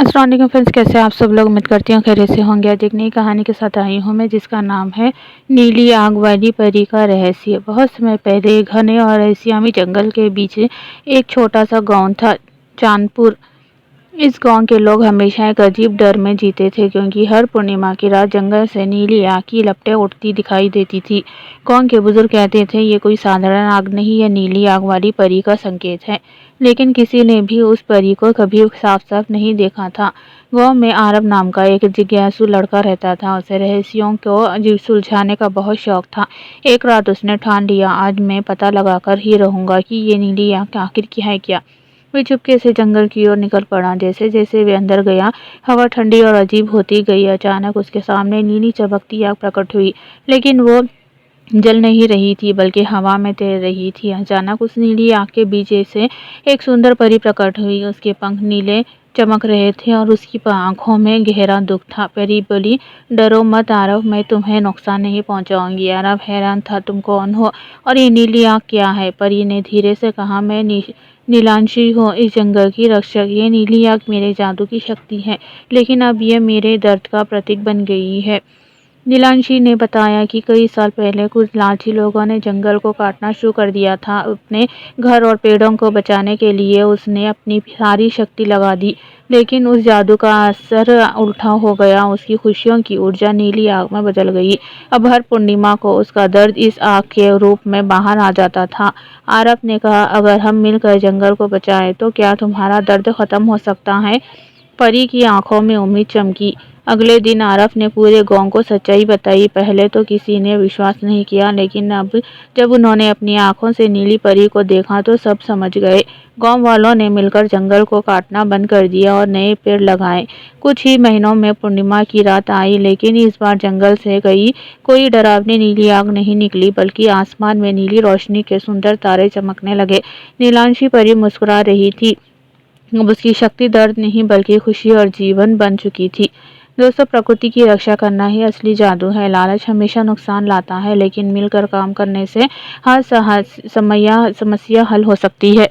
अस्सलाम वालेकुम फ्रेंड्स, कैसे आप सब लोग। उम्मीद करती हूँ खैरियत से होंगे। आज एक नई कहानी के साथ आई हूँ मैं, जिसका नाम है नीली आग वाली परी का रहस्य। बहुत समय पहले घने और रहस्यमयी जंगल के बीच एक छोटा सा गांव था, चांदपुर। इस गांव के लोग हमेशा एक अजीब डर में जीते थे, क्योंकि हर पूर्णिमा की रात जंगल से नीली आग की लपटें उठती दिखाई देती थी। गांव के बुजुर्ग कहते थे, ये कोई साधारण आग नहीं, यह नीली आग वाली परी का संकेत है। लेकिन किसी ने भी उस परी को कभी साफ साफ नहीं देखा था। गांव में आरब नाम का एक जिज्ञासु लड़का रहता था। उसे रहस्यों को सुलझाने का बहुत शौक था। एक रात उसने ठान लिया, आज मैं पता लगाकर ही रहूंगा कि ये नीली आग आखिर क्या है। वे चुपके से जंगल की ओर निकल पड़ा। जैसे जैसे वे अंदर गया, हवा ठंडी और अजीब होती गई। अचानक उसके सामने नीली चमकती आग प्रकट हुई, लेकिन वो जल नहीं रही थी, बल्कि हवा में तैर रही थी। अचानक उस नीली आग के बीच से एक सुंदर परी प्रकट हुई। उसके पंख नीले चमक रहे थे और उसकी आंखों में गहरा दुख था। परी बोली, डरो मत आरव, मैं तुम्हें नुकसान नहीं पहुंचाऊंगी। आरव हैरान था, तुम कौन हो और ये नीली आग क्या है? परी ने धीरे से कहा, मैं नीलांशी हूँ, इस जंगल की रक्षक। ये नीली आग मेरे जादू की शक्ति है, लेकिन अब ये मेरे दर्द का प्रतीक बन गई है। नीलांशी ने बताया कि कई साल पहले कुछ लालची लोगों ने जंगल को काटना शुरू कर दिया था। अपने घर और पेड़ों को बचाने के लिए उसने अपनी सारी शक्ति लगा दी, लेकिन उस जादू का असर उल्टा हो गया। उसकी खुशियों की ऊर्जा नीली आग में बदल गई। अब हर पूर्णिमा को उसका दर्द इस आग के रूप में बाहर आ जाता था। आरब ने कहा, अगर हम मिलकर जंगल को बचाएं तो क्या तुम्हारा दर्द खत्म हो सकता है? परी की आंखों में उम्मीद चमकी। अगले दिन आरफ ने पूरे गांव को सच्चाई बताई। पहले तो किसी ने विश्वास नहीं किया, लेकिन अब जब उन्होंने अपनी आंखों से नीली परी को देखा तो सब समझ गए। गांव वालों ने मिलकर जंगल को काटना बंद कर दिया और नए पेड़ लगाए। कुछ ही महीनों में पूर्णिमा की रात आई, लेकिन इस बार जंगल से कोई डरावनी नीली आग नहीं निकली, बल्कि आसमान में नीली रोशनी के सुंदर तारे चमकने लगे। नीलांशी परी मुस्कुरा रही थी। अब उसकी शक्ति दर्द नहीं, बल्कि खुशी और जीवन बन चुकी थी। दोस्तों, प्रकृति की रक्षा करना ही असली जादू है। लालच हमेशा नुकसान लाता है, लेकिन मिलकर काम करने से हर समस्या हल हो सकती है।